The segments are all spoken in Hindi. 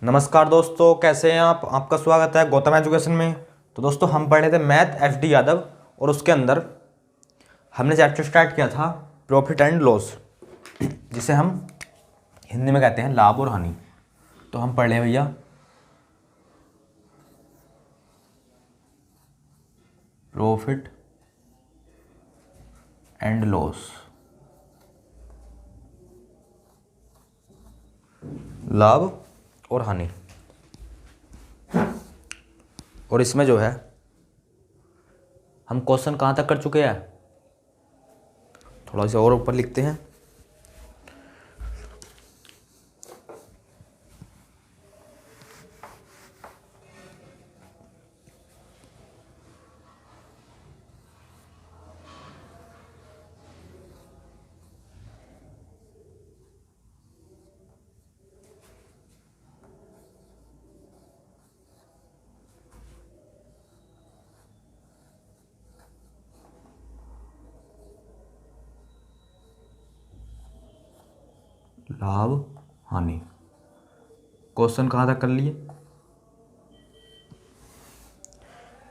नमस्कार दोस्तों, कैसे हैं आप। आपका स्वागत है गौतम एजुकेशन में। तो दोस्तों, हम पढ़ रहे थे मैथ एफ.डी. यादव, और उसके अंदर हमने चैप्टर स्टार्ट किया था प्रॉफिट एंड लॉस, जिसे हम हिंदी में कहते हैं लाभ और हानि। तो हम पढ़ रहे हैं भैया प्रॉफिट एंड लॉस, लाभ और हानि। और इसमें जो है हम क्वेश्चन कहाँ तक कर चुके हैं, थोड़ा सा और ऊपर लिखते हैं। लाभ हानि क्वेश्चन कहाँ तक कर लिए।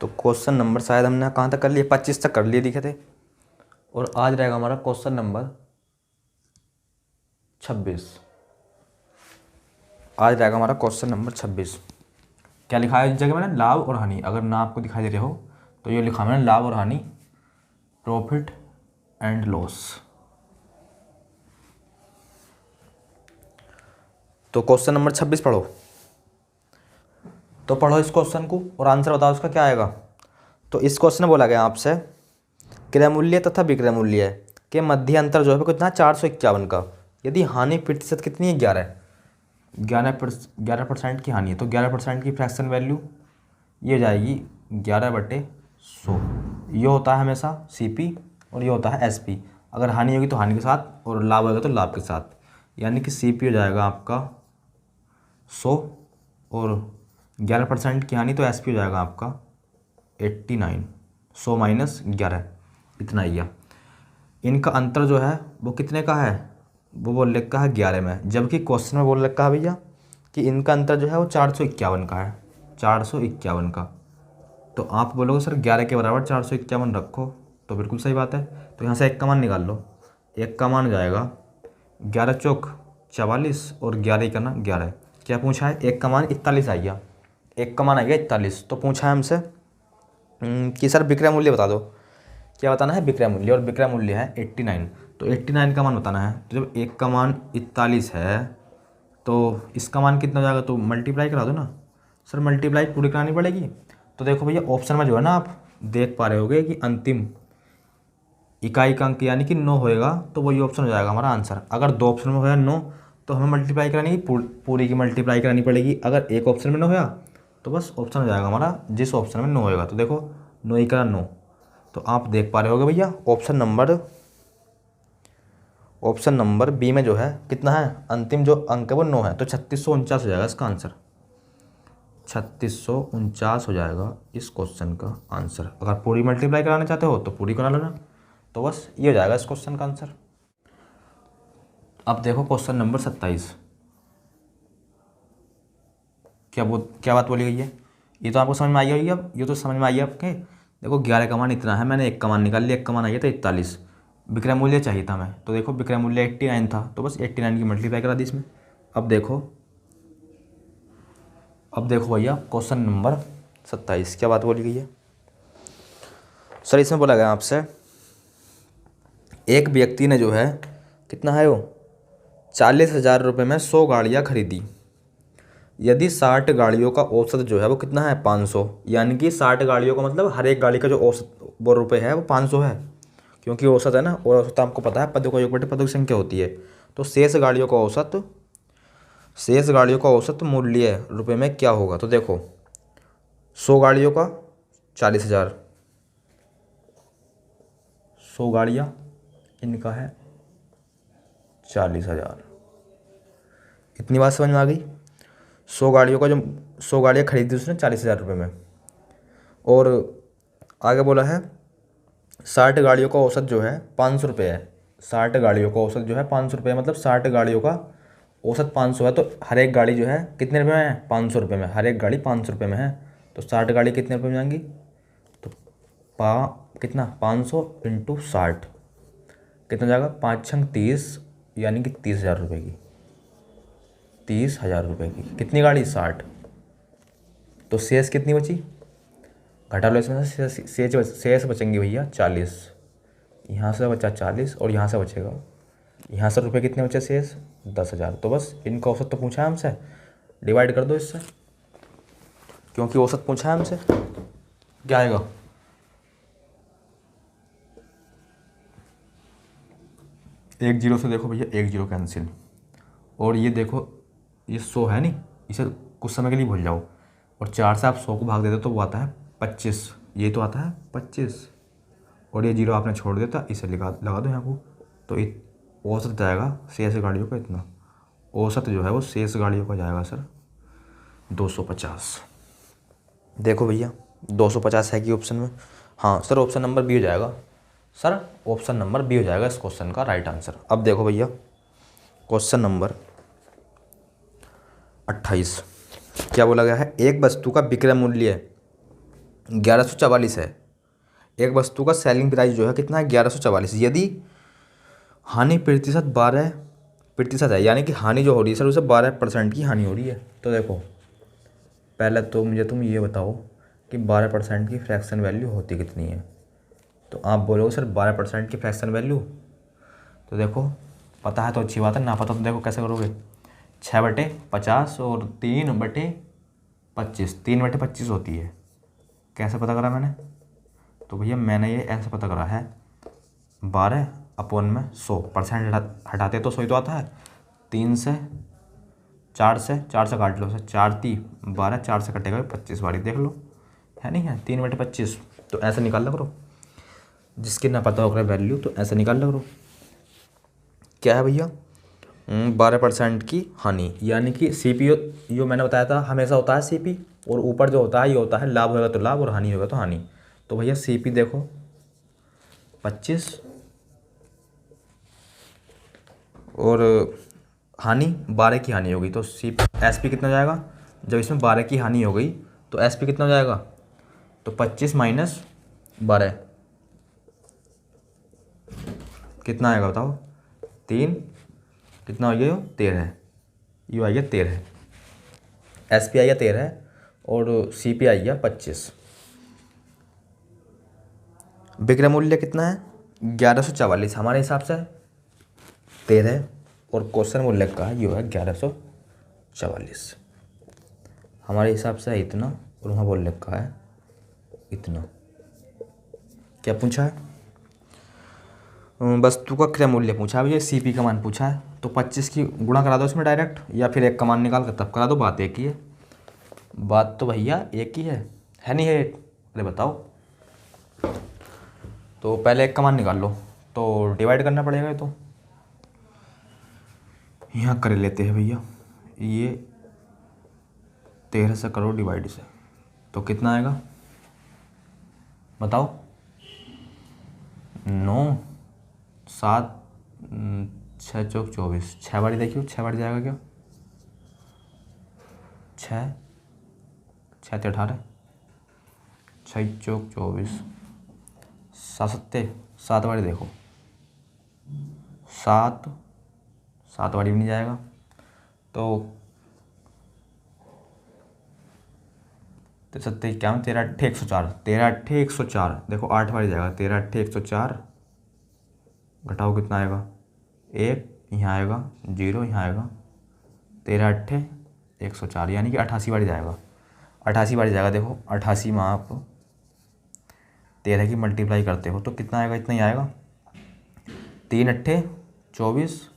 तो क्वेश्चन नंबर शायद हमने कहाँ तक कर लिए, 25 तक कर लिए दिखे थे। और आज रहेगा हमारा क्वेश्चन नंबर 26। आज रहेगा हमारा क्वेश्चन नंबर 26। क्या लिखा है इस जगह मैंने, लाभ और हानि। अगर ना आपको दिखाई दे रहे हो तो ये लिखा मैंने लाभ और हानि, प्रॉफिट एंड लॉस। तो क्वेश्चन नंबर 26 पढ़ो। तो पढ़ो इस क्वेश्चन को और आंसर बताओ इसका क्या आएगा। तो इस क्वेश्चन में बोला गया आपसे क्रय मूल्य तथा विक्रय मूल्य के मध्य अंतर जो है वो कितना, 451 का। यदि हानि प्रतिशत कितनी है, 11% की हानि है। तो 11% की फ्रैक्शन वैल्यू ये हो जाएगी 11/100। ये होता है हमेशा CP और ये होता है SP। अगर हानि होगी तो हानि के साथ और लाभ होगा तो लाभ के साथ, यानी कि CP हो जाएगा आपका 100 और 11% की हानि तो SP हो जाएगा आपका 89। 100 माइनस 11, इतना ही है। इनका अंतर जो है वो कितने का है, वो बोल रखा है 11 में, जबकि क्वेश्चन में बोल रखा है भैया कि इनका अंतर जो है वो 451 का है, 451 का। तो आप बोलोगे सर 11 के बराबर 451 रखो, तो बिल्कुल सही बात है। तो यहाँ से एक का मान निकाल लो। एक का मान हो जाएगा 11 चौक 44 और 11 का ना 11। क्या पूछा है, एक का मान 41 आ गया। एक का मान आ गया 41। तो पूछा है हमसे कि सर विक्रय मूल्य बता दो। क्या बताना है, विक्रय मूल्य, और विक्रय मूल्य है 89। तो 89 का मान बताना है। तो जब एक का मान 41 है तो इसका मान कितना हो जाएगा, तो मल्टीप्लाई करा दो ना। सर मल्टीप्लाई पूरी करानी पड़ेगी। तो देखो भैया ऑप्शन में जो है ना, आप देख पा रहे होगे कि अंतिम इकाई का अंक यानी कि 9 होएगा, तो वही ऑप्शन हो जाएगा हमारा आंसर। अगर दो ऑप्शन में होया 9 तो हमें मल्टीप्लाई करानी है, पूरी की मल्टीप्लाई करानी पड़ेगी। अगर एक ऑप्शन में 9 होया तो बस ऑप्शन हो जाएगा हमारा जिस ऑप्शन में 9 होएगा। तो देखो 9 ही करा 9। तो आप देख पा रहे होगे भैया ऑप्शन नंबर बी में जो है कितना है, अंतिम जो अंक है वो 9 है। तो 3649 हो जाएगा इसका आंसर। 3649 हो जाएगा इस क्वेश्चन का आंसर। अगर पूरी मल्टीप्लाई कराना चाहते हो तो पूरी करा लेना। तो बस ये हो जाएगा इस क्वेश्चन का आंसर। अब देखो क्वेश्चन नंबर 27। क्या बात बोली गई है, ये तो आपको समझ में आई होगी। अब ये तो समझ में आई है आपके। देखो 11 का मान इतना है, मैंने एक का मान निकाल लिया। एक का मान आया था 41। विक्रय मूल्य चाहिए था मैं, तो देखो विक्रय मूल्य 89 था, तो बस 89 की मल्टीप्लाई करा दी इसमें। अब देखो भैया क्वेश्चन नंबर 27 क्या बात बोली गई है। सर इसमें बोला गया आपसे एक व्यक्ति ने जो है कितना है वो 40,000 रुपये में 100 गाड़ियाँ खरीदी। यदि 60 गाड़ियों का औसत जो है वो कितना है 500, यानी कि 60 गाड़ियों का मतलब हर एक गाड़ी का जो औसत वो रुपये है वो 500 है, क्योंकि औसत है ना। और औसत आपको पता है पदों का योग बटे पदों की संख्या होती है। तो शेष गाड़ियों का औसत मूल्य रुपये में क्या होगा। तो देखो 100 गाड़ियों का 40,000, 100 गाड़ियाँ इनका है 40,000। इतनी बात समझ में आ गई। 100 गाड़ियों का जो 100 गाड़ियाँ खरीदी उसने 40,000 रुपये में। और आगे बोला है 60 गाड़ियों का औसत जो है 500 रुपये है। 60 गाड़ियों का औसत जो है 500 रुपये, मतलब 60 गाड़ियों का औसत 500 है, तो हर एक गाड़ी जो है कितने रुपये में है, 500 रुपये में। हर एक गाड़ी 500 रुपये में है, तो 60 गाड़ी कितने रुपये में जाएंगी, तो कितना 500 इंटू 60 कितना जाएगा, 5 छंग 30, यानी कि 30,000 रुपये की, 30,000 रुपये की। कितनी गाड़ी, 60। तो शेष कितनी बची, घटा लो इसमें से, शेष बचेंगे भैया 40। यहाँ से बचा 40 और यहाँ से बचेगा, यहाँ से रुपये कितने बचे शेष, 10,000। तो बस इनका औसत तो पूछा है हमसे, डिवाइड कर दो इससे, क्योंकि औसत पूछा है हमसे। क्या आएगा, एक जीरो से देखो भैया, एक जीरो कैंसिल, और ये देखो ये 100 है नहीं, इसे कुछ समय के लिए भूल जाओ, और 4 से आप 100 को भाग देते तो वो आता है 25, ये तो आता है 25, और ये जीरो आपने छोड़ देता, इसे लगा दो यहाँ को। तो औसत जाएगा शेष गाड़ियों का इतना, औसत जो है वो शेष गाड़ियों का जाएगा सर 250। देखो भैया 250 है कि ऑप्शन में, हाँ सर ऑप्शन नंबर बी हो जाएगा, सर ऑप्शन नंबर बी हो जाएगा इस क्वेश्चन का राइट आंसर। अब देखो भैया क्वेश्चन नंबर 28 क्या बोला गया है, एक वस्तु का विक्रय मूल्य 1144 है, एक वस्तु का सेलिंग प्राइस जो है कितना है, 1144। यदि हानि प्रतिशत 12% है, यानी कि हानि जो हो रही है सर उसे 12% की हानि हो रही है। तो देखो पहले तो मुझे तुम ये बताओ कि 12% की फ्रैक्शन वैल्यू होती कितनी है। तो आप बोलोगे सर 12% की फ्रैक्शन वैल्यू, तो देखो पता है तो अच्छी बात है, ना पता तो देखो कैसे करोगे, 6/50 और 3/25, 3/25 होती है। कैसे पता करा मैंने, तो भैया मैंने ये ऐसे पता करा है, 12/100%, हटाते तो 100 ही तो आता है, 4 से काट लो, 4×3=12, 4 से कटेगा 25 बारी, देख लो है नहीं है 3/25। तो ऐसे निकाल लो करो, जिसकी ना पता होगा वैल्यू तो ऐसे निकाल लो करो। क्या है भैया 12% की हानि, यानी कि CP जो मैंने बताया था हमेशा होता है CP, और ऊपर जो होता है ये होता है लाभ होगा तो लाभ और हानि होगा तो हानि। तो भैया CP देखो 25 और हानि 12 की हानि होगी, तो SP कितना जाएगा, जब इसमें 12 की हानि हो गई तो SP कितना हो जाएगा, तो 25 माइनस 12 कितना आएगा बताओ, 3 कितना हो गया, 13, ये आ गया 13, SP आ गया 13 और CP आ गया 25। विक्रय मूल्य कितना है 1144, हमारे हिसाब से 13 और क्वेश्चन मूल्य का है ये है 1144, हमारे हिसाब से है इतना और वहाँ बोल लिखा है इतना। क्या पूछा है, वस्तु का क्रय मूल्य पूछा है भैया, CP का मान पूछा है, तो 25 की गुणा करा दो इसमें डायरेक्ट, या फिर एक का मान निकाल कर तब करा दो, बात एक ही है, बात तो भैया एक ही है नहीं है, अरे बताओ। तो पहले एक का मान निकाल लो, तो डिवाइड करना पड़ेगा, तो यहाँ कर लेते हैं भैया, ये 13 से करो डिवाइड से, तो कितना आएगा बताओ, 9 7 6 चौक 24, 6 बारी देखियो 6 बारी जाएगा क्या, 6 6 ते 18, 6 चौक 24, 7 सत्ते 7 बारी देखो, 7 बारी भी नहीं जाएगा, तो 7 क्या 13 8 104, 13 8 104 देखो 8 बारी जाएगा, 13 8 104 घटाओ कितना आएगा, 1 यहाँ आएगा 0 यहाँ आएगा, 13 8 104 यानी कि 88 बारी जाएगा, 88 बारी जाएगा। देखो 88 में आप 13 की मल्टीप्लाई करते हो तो कितना आएगा, इतना ही आएगा, 3 8 24,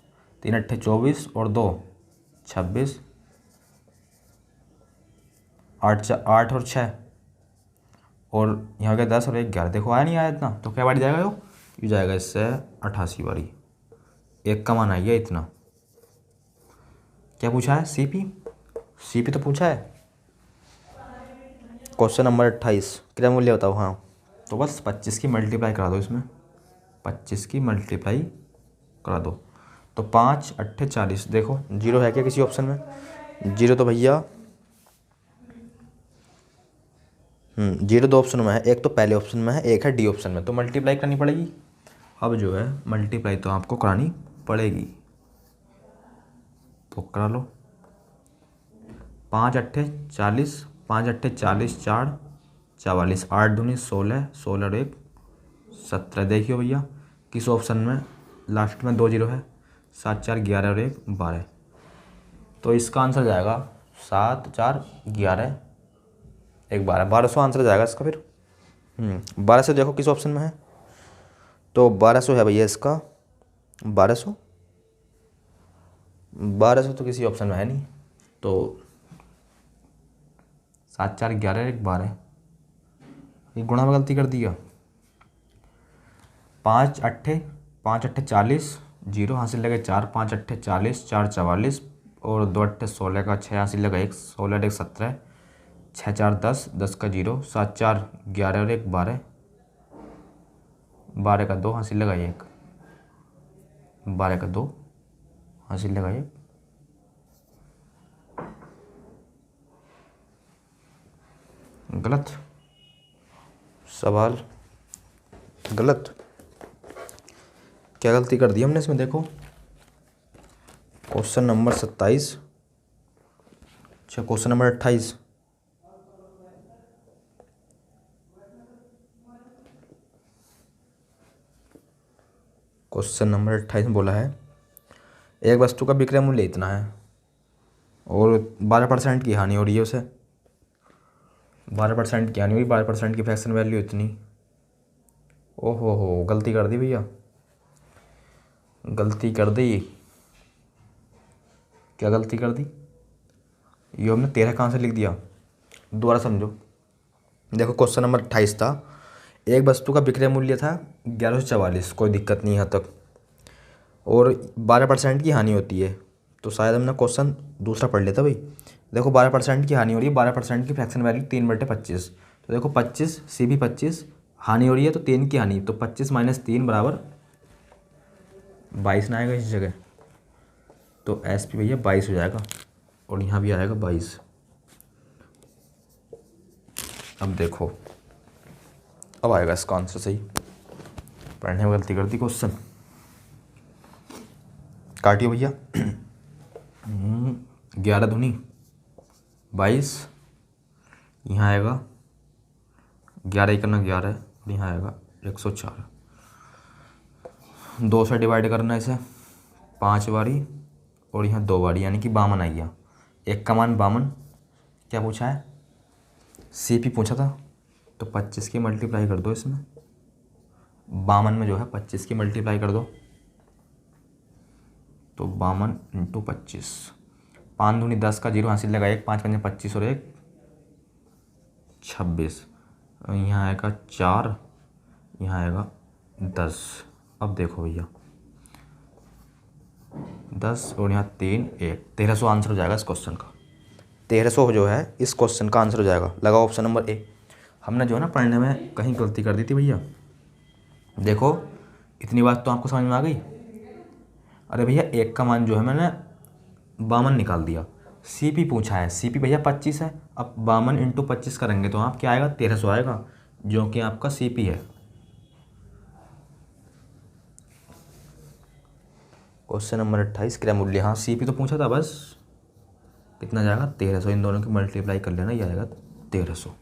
3 8 24 और 2 26, 8 और 6 और यहाँ का 10 और 1 11, देखो आया नहीं आया इतना, तो क्या बारी जाएगा ये जाएगा इससे 88 बारी, एक का मान आइए इतना। क्या पूछा है, CP तो पूछा है, क्वेश्चन नंबर 28 क्रय मूल्य बताओ, हाँ तो बस 25 की मल्टीप्लाई करा दो इसमें, 25 की मल्टीप्लाई करा दो, तो 5 8 40। देखो जीरो है क्या किसी ऑप्शन में? जीरो तो भैया जीरो दो ऑप्शन में है, एक तो पहले ऑप्शन में है, एक है डी ऑप्शन में, तो मल्टीप्लाई करनी पड़ेगी। अब जो है मल्टीप्लाई तो आपको करानी पड़ेगी, तो करा लो। 5 8 40, 5 8 40, 4 44, 8 दूनी 16, 16 और 1 17। देखियो भैया किस ऑप्शन में लास्ट में 2 जीरो है, 7 4 11 और 1 12। तो इसका आंसर जाएगा 7 4 11 1 12, 1200 आंसर जाएगा इसका फिर। 1200 देखो किस ऑप्शन में है, तो 1200 है भैया इसका। 1200 1200 तो किसी ऑप्शन में है नहीं, तो 7 4 11 1 12, ये गुणा में गलती कर दिया। 5 8 40, जीरो हासिल लगे 4, 5 8 40, 4 44 और 2 8 16 का 6 हासिल लगा 1, 16 1 17, 6 4 10, 10 का जीरो, 7 4 11 और 1 12, 12 का 2 हासिल लगा 1, 12 का 2 हासिल लगा 1। गलत सवाल, गलत। क्या गलती कर दी हमने इसमें? देखो क्वेश्चन नंबर 27, अच्छा क्वेश्चन नंबर 28, क्वेश्चन नंबर 28 में बोला है एक वस्तु का विक्रय मूल्य इतना है और 12% की हानि हो रही है उसे। 12% की हानि हुई, 12% की फ्रैक्शन वैल्यू इतनी। ओहो हो, गलती कर दी भैया, गलती कर दी। क्या गलती कर दी? ये हमने 13 कहाँ से लिख दिया? दोबारा समझो। देखो क्वेश्चन नंबर 28 था, एक वस्तु का विक्रय मूल्य था 1144, कोई दिक्कत नहीं यहाँ तक, और 12% की हानि होती है। तो शायद हमने क्वेश्चन दूसरा पढ़ लेता भाई। देखो 12% की हानि हो रही है, 12% की फ्रैक्शन वैल्यू 3/25। तो देखो 25 सी भी 25, हानि हो रही है तो 3 की हानि, तो 25 - 3 बराबर 22 ना आएगा इस जगह, तो एस पी भैया 22 हो जाएगा और यहाँ भी आएगा 22। अब देखो अब आएगा इसका आंसर सही, पढ़ने में गलती कर दी क्वेश्चन। काटियो भैया। 11 दूनी 22, यहाँ आएगा 11 1 ना 11, यहाँ आएगा 104। 2 से डिवाइड करना इसे 5 बारी और यहाँ 2 बारी, यानी कि 52 आई गया। एक का मान 52, क्या पूछा है? CP पूछा था, तो 25 की मल्टीप्लाई कर दो इसमें, 52 में जो है 25 की मल्टीप्लाई कर दो, तो 52 × 25। 5 दूनी 10 का जीरो हासिल लगा 1, 5 5 25 और 1 26, यहाँ आएगा 4, यहाँ आएगा 10। अब देखो भैया 10 और यहाँ 3 1, 1300 आंसर हो जाएगा इस क्वेश्चन का। 1300 जो है इस क्वेश्चन का आंसर हो जाएगा। लगा ऑप्शन नंबर ए। हमने जो है ना पढ़ने में कहीं गलती कर दी थी भैया। देखो इतनी बात तो आपको समझ में आ गई। अरे भैया एक का मान जो है मैंने 52 निकाल दिया, CP पूछा है, CP भैया 25 है, अब 52 × 25 करेंगे तो आप क्या आएगा? 1300 आएगा, जो कि आपका CP है। क्वेश्चन नंबर 28 क्रय मूल्य, हाँ CP तो पूछा था, बस कितना जाएगा? 1300। इन दोनों की मल्टीप्लाई कर लेना, ये आएगा 1300।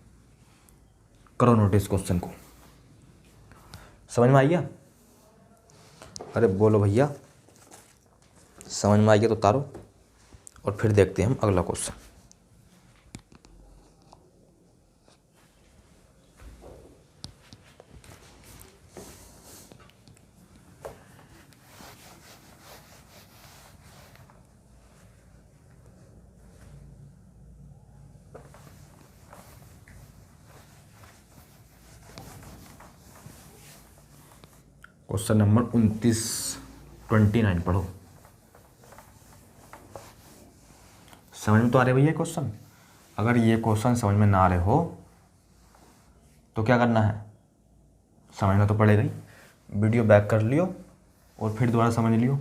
करो नोटिस क्वेश्चन को। समझ में आ गया? अरे बोलो भैया समझ में आ गया तो उतारो, और फिर देखते हैं हम अगला क्वेश्चन। क्वेश्चन नंबर 29 पढ़ो। समझ में तो आ रहे भैया क्वेश्चन? अगर ये क्वेश्चन समझ में ना आ रहे हो तो क्या करना है? समझना तो पड़ेगा ही। वीडियो बैक कर लियो और फिर दोबारा समझ लियो।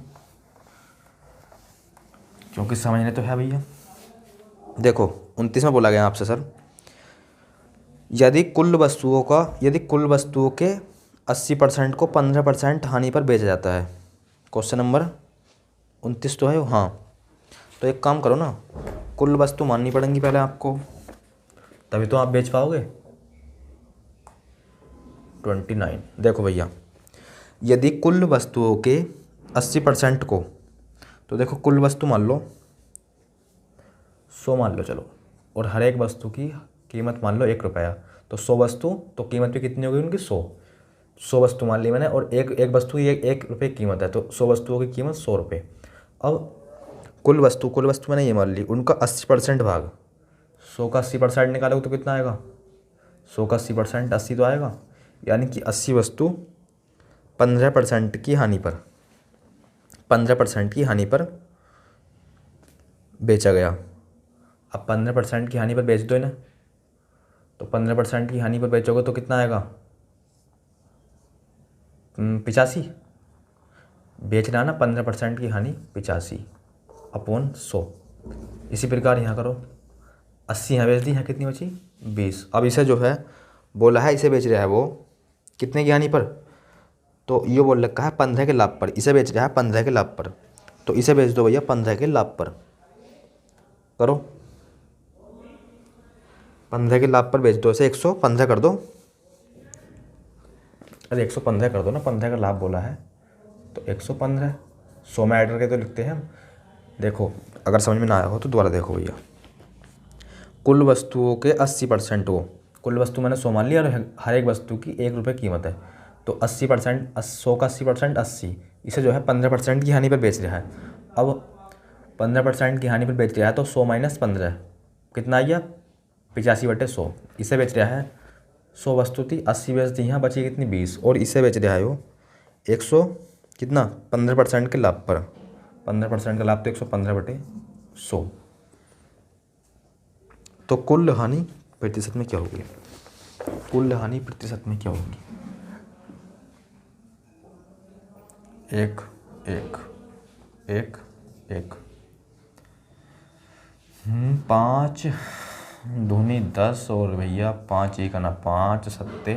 क्योंकि समझने तो है भैया। देखो 29 में बोला गया आपसे सर, यदि कुल वस्तुओं के 80% को 15% हानि पर बेचा जाता है। क्वेश्चन नंबर 29 तो है हाँ। तो एक काम करो ना, कुल वस्तु माननी पड़ेंगी पहले आपको, तभी तो आप बेच पाओगे। 29 देखो भैया, यदि कुल वस्तुओं के 80% को, तो देखो कुल वस्तु मान लो 100 मान लो चलो, और हर एक वस्तु की कीमत मान लो 1 रुपया, तो 100 वस्तु तो कीमत भी कितनी होगी उनकी 100 वस्तु मान ली मैंने, और एक वस्तु की 1 रुपये की कीमत है, तो 100 वस्तुओं की कीमत 100 रुपये। अब कुल वस्तु मैंने ये मान ली, उनका 80% भाग 100 का 80% निकालोगे तो कितना आएगा, 100 का 80% 80 तो आएगा, यानी कि 80 वस्तु 15% की हानि पर 15% की हानि पर बेचा गया। अब 15% की हानि पर बेच दो इन्हें, तो 15% की हानि पर बेचोगे तो कितना आएगा 85। बेचना ना 15% की हानि 85 अपॉन 100। इसी प्रकार यहाँ करो, 80 यहाँ बेच दी, यहाँ कितनी बची 20। अब इसे जो है बोला है, इसे बेच रहा है वो कितने की हानि पर, तो ये बोल रखा है 15 के लाभ पर, इसे बेच रहा है 15 के लाभ पर, तो इसे बेच दो भैया 15 के लाभ पर। करो 15 के लाभ पर बेच दो, इसे 115 कर दो। अरे 115 कर दो ना, 15 का लाभ बोला है तो 115 100 में ऐड करके तो लिखते हैं हम। देखो अगर समझ में ना आया हो तो दोबारा देखो भैया, कुल वस्तुओं के 80% को, कुल वस्तु मैंने 100 मान लिया और हर एक वस्तु की 1 रुपये कीमत है, तो 80% 100 का 80% 80, इसे जो है 15% की हानि पर बेच रहा है। अब 15% की हानि पर बेच रहा है तो 100 माइनस 15 कितना आ गया 85/100। इसे बेच रहा है 100 वस्तु थी, 80 बेच दी, यहाँ बची कितनी 20, और इसे बेच रहा है वो 100 कितना 15% के लाभ पर, 15% का लाभ तो 115/100। तो कुल हानि प्रतिशत में क्या होगी, कुल हानि प्रतिशत में क्या होगी, 1 1 1 1 5 दूनी 10 और भैया 5 1 ना 5 7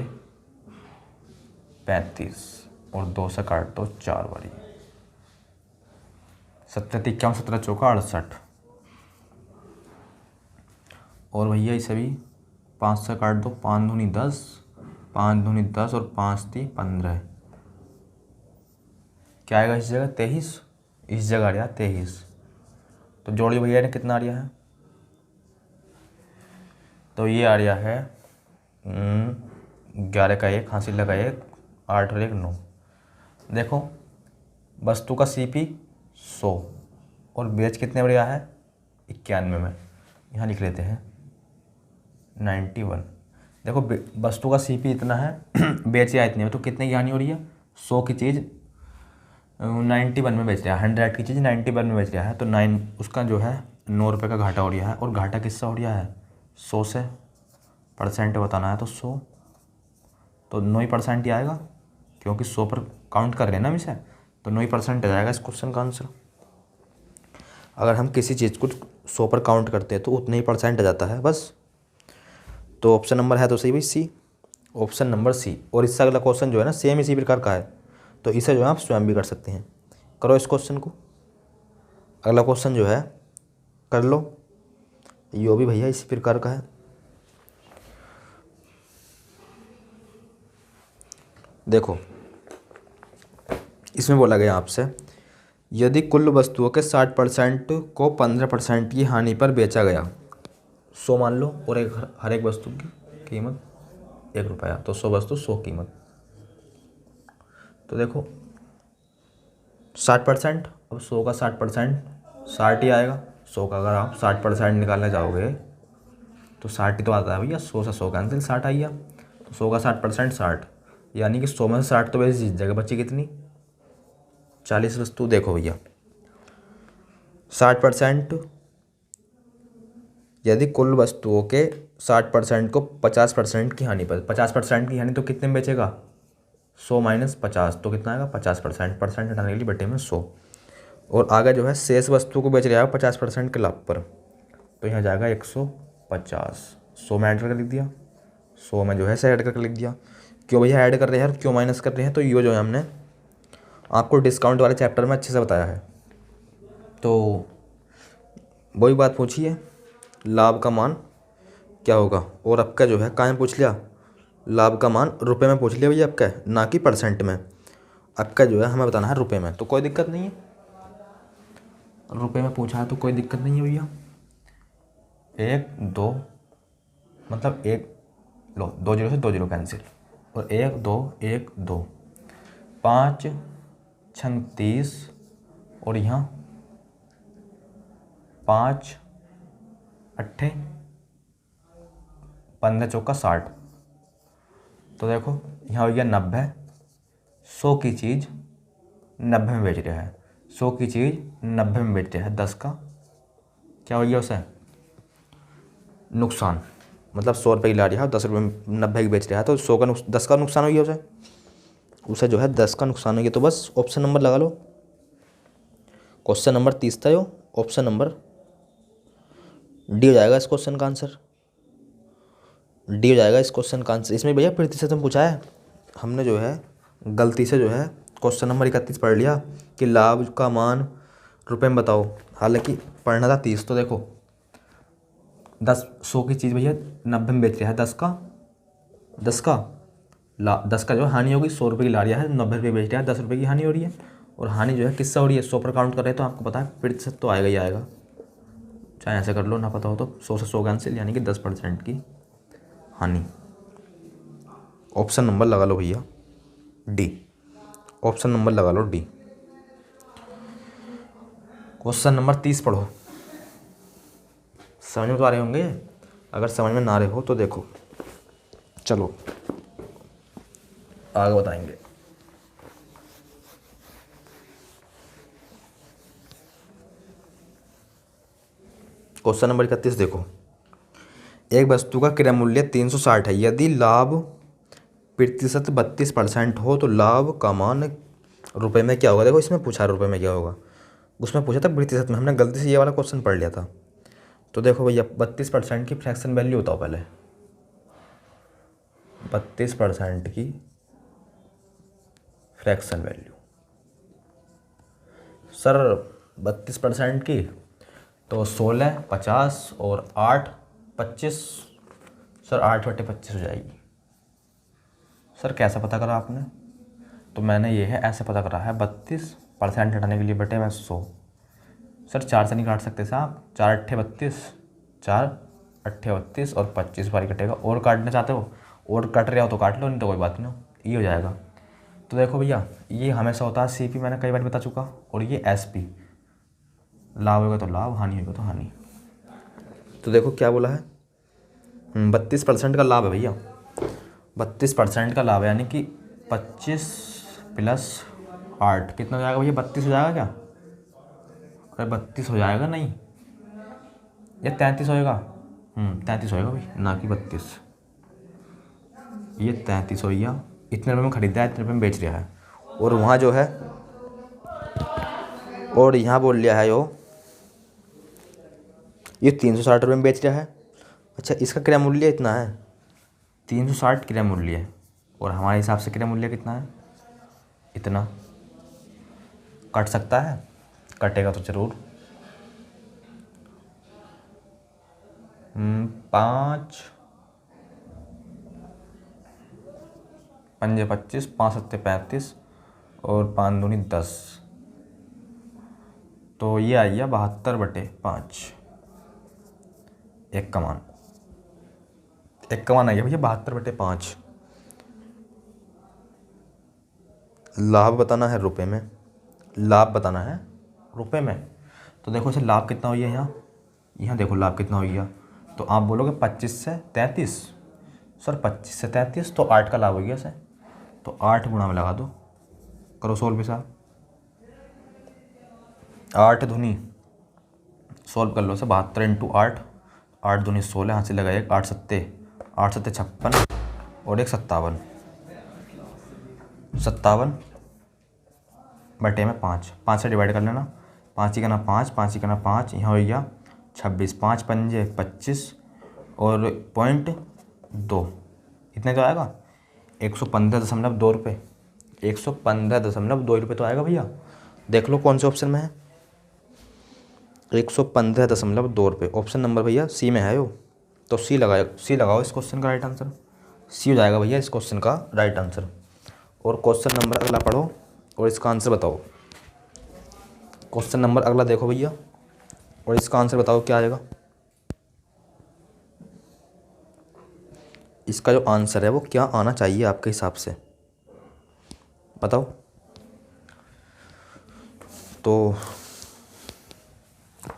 35 और 2 से काट दो 4 बारी, 7 51 17 चौका 68, और भैया इसे भी 5 से काट दो, 5 दूनी 10 5 दूनी 10 और 5 3 15, क्या आएगा इस जगह 23, इस जगह आ रहा 23, तो जोड़िए भैया ने कितना आ रहा है, तो ये आ रहा है 11 का 1 हासिल लगा 1 8 और 1 9। देखो वस्तु का CP 100 और बेच कितने में रहा है 91 में, यहाँ लिख लेते हैं 91। देखो वस्तु का CP इतना है बेच या इतने में, तो कितने की हानि हो रही है, 100 की चीज़ 91 में बेच रहा है, 100 की चीज़ 91 में बेच रहा है, तो 9 उसका जो है 9 रुपये का घाटा हो रहा है, और घाटा किससे हो रहा है 100 से, परसेंट बताना है तो 100, तो 9% ही आएगा, क्योंकि 100 पर काउंट कर रहे हैं ना हम इसे, तो 9% आ जाएगा इस क्वेश्चन का आंसर। अगर हम किसी चीज़ को 100 पर काउंट करते हैं तो उतने ही % आ जाता है बस। तो ऑप्शन नंबर है तो सही भाई C, ऑप्शन नंबर C। और इससे अगला क्वेश्चन जो है ना सेम इसी प्रकार का है, तो इसे जो है आप स्वयं भी कर सकते हैं। करो इस क्वेश्चन को, अगला क्वेश्चन जो है कर लो, यो भी भैया इसी प्रकार का है। देखो इसमें बोला गया आपसे, यदि कुल वस्तुओं के 60% को 15% की हानि पर बेचा गया, 100 मान लो, और हर एक वस्तु की कीमत 1 रुपया, तो 100 वस्तु 100 कीमत, तो देखो 60%, अब 100 का 60% 60 ही आएगा। 100 का अगर आप 60% निकालने जाओगे तो 60 ही तो आता है भैया, 100 से 100 कैंसिल 60 आइया, तो 100 का 60% 60, यानी कि 100 में से 60 तो वैसे जीत जाएगा, बची कितनी 40 वस्तु। देखो भैया 60%, यदि कुल वस्तुओं के 60% को 50% की हानि पर, 50% की हानि तो कितने में बेचेगा 100 माइनस 50, तो कितना आएगा 50%, परसेंट हटाने के लिए बटे में 100, और आगे जो है शेष वस्तु को बेच रहा है 50% के लाभ पर, तो यहाँ जाएगा 150। 100 में ऐड करके लिख दिया, 100 में जो है से ऐड करके लिख दिया। क्यों भैया ऐड कर रहे हैं और क्यों माइनस कर रहे हैं, तो ये जो है हमने आपको डिस्काउंट वाले चैप्टर में अच्छे से बताया है। तो वही बात पूछी है, लाभ का मान क्या होगा, और आपका जो है कहाँ पूछ लिया, लाभ का मान रुपए में पूछ लिया भैया आपका, ना कि परसेंट में। आपका जो है हमें बताना है रुपए में, तो कोई दिक्कत नहीं है, रुपए में पूछा है तो कोई दिक्कत नहीं है भैया। 1 2 मतलब 1 लो, 2 0 से 2 0 कैंसिल, और 1 2 1 2 5 6 30, और यहाँ 5 8 15 चौका 60। तो देखो यहाँ हो गया 90। 100 की चीज़ 90 में बेच रहा है, 100 की चीज़ 90 में बेच रहा है, 10 का क्या हो गया उसे नुकसान। मतलब 100 रुपये की ला रहा है, 10 रुपये में 90 की बेच रहा है, तो 100 का 10 का नुकसान हो गया उसे जो है 10 का नुकसान हो गया। तो बस ऑप्शन नंबर लगा लो, क्वेश्चन नंबर 30 था यो, ऑप्शन नंबर डी हो जाएगा इस क्वेश्चन का आंसर। डी हो जाएगा इस क्वेश्चन का आंसर। इसमें भैया प्रतिशत में पूछा है, हमने जो है गलती से जो है क्वेश्चन नंबर 31 पढ़ लिया कि लाभ का मान रुपए में बताओ, हालांकि पढ़ना था 30। तो देखो 100 की चीज़ भैया 90 में बेच रहा है, 10 का जो हानि होगी, 100 रुपये की ला रहा है, 90 रुपये बेच रहा है, 10 रुपये की हानि हो रही है। और हानि जो है किससे हो रही है, 100 पर काउंट कर रहे हैं, तो आपको पता है प्रतिशत तो आएगा ही आएगा, चाहे ऐसे कर लो, ना पता हो तो 100 से 100 कैंसिल, यानी कि 10% की हानि। ऑप्शन नंबर लगा लो भैया डी, ऑप्शन नंबर लगा लो डी। क्वेश्चन नंबर 30 पढ़ो, समझ में तो आ रहे होंगे, अगर समझ में ना आ रहे हो तो देखो, चलो आगे बताएंगे। क्वेश्चन नंबर 31 देखो, एक वस्तु का क्रय मूल्य 360 है, यदि लाभ प्रतिशत 32% हो तो लाभ का मान रुपए में क्या होगा। देखो इसमें पूछा रुपए में क्या होगा, उसमें पूछा था प्रतिशत में, हमने गलती से ये वाला क्वेश्चन पढ़ लिया था। तो देखो भैया 32% की फ्रैक्शन वैल्यू बताओ पहले, 32% की फ्रैक्शन वैल्यू। सर 32% की तो 16 50 और 8 25, सर 8/25 हो जाएगी। सर कैसे पता करा आपने, तो मैंने ये है ऐसे पता करा है, 32% हटाने के लिए बटे में 100। सर 4 से नहीं काट सकते साहब, 4 अट्ठे 32, 4 अट्ठे 32 और 25 बारी कटेगा। और काटना चाहते हो और कट रहे हो तो काट लो, नहीं तो कोई बात नहीं, ये हो जाएगा। तो देखो भैया ये हमेशा होता है सीपी, मैंने कई बार बता चुका, और ये एसपी, लाभ होगा तो लाभ, हानि होगा तो हानि। तो देखो क्या बोला है, 32% का लाभ है भैया, 32% का लाभ है, यानी कि 25 + 8 कितना हो जाएगा भैया, 32 हो जाएगा क्या, अरे 32 हो जाएगा नहीं, ये 33 होएगा, 33 होएगा भाई, ना कि 32। ये 33 हो गया, इतने रुपये में खरीदा है, इतने रुपये में बेच रहा है, और वहाँ जो है, और यहाँ बोल लिया है ये 360 रुपये में बेच रहा है। अच्छा इसका क्रय मूल्य इतना है, 360 क्रय मूल्य है, और हमारे हिसाब से क्रय मूल्य कितना है, इतना। कट सकता है, कटेगा तो जरूर। 5 पंजे 25, 5 सत्ते 35 और 5 दूनी 10, तो ये आ गया 72/5। एक कमान आ गया भैया 72/5। लाभ बताना है रुपए में, लाभ बताना है रुपए में। तो देखो इसे लाभ कितना हो गया, यहाँ देखो लाभ कितना हो गया, तो आप बोलोगे 25 से 33। सर 25 से 33 तो 8 का लाभ हो गया सर, तो 8 गुणा में लगा दो, करो सोल्व भी साहब, 8 दूनी सोल्व कर लो सर, 72 × 8, 8 दूनी 16, यहाँ से लगा 1, 8 सत्ते 56 और 1 57, 57 बटे में 5 से डिवाइड कर लेना, 5 ही करना 5, 5 ही करना 5, यहाँ हो गया 26, 5 पंजे 25 और 0.2, इतने तो आएगा 115.2 रुपये, 115.2 रुपये तो आएगा भैया। देख लो कौन से ऑप्शन में है, 115.2 रुपये, ऑप्शन नंबर भैया सी में है वो, तो सी लगाओ इस क्वेश्चन का राइट आंसर, सी हो जाएगा भैया इस क्वेश्चन का राइट आंसर। और क्वेश्चन नंबर अगला पढ़ो और इसका आंसर बताओ। क्वेश्चन नंबर अगला देखो भैया और इसका आंसर बताओ क्या आएगा। इसका जो आंसर है वो क्या आना चाहिए आपके हिसाब से, बताओ। तो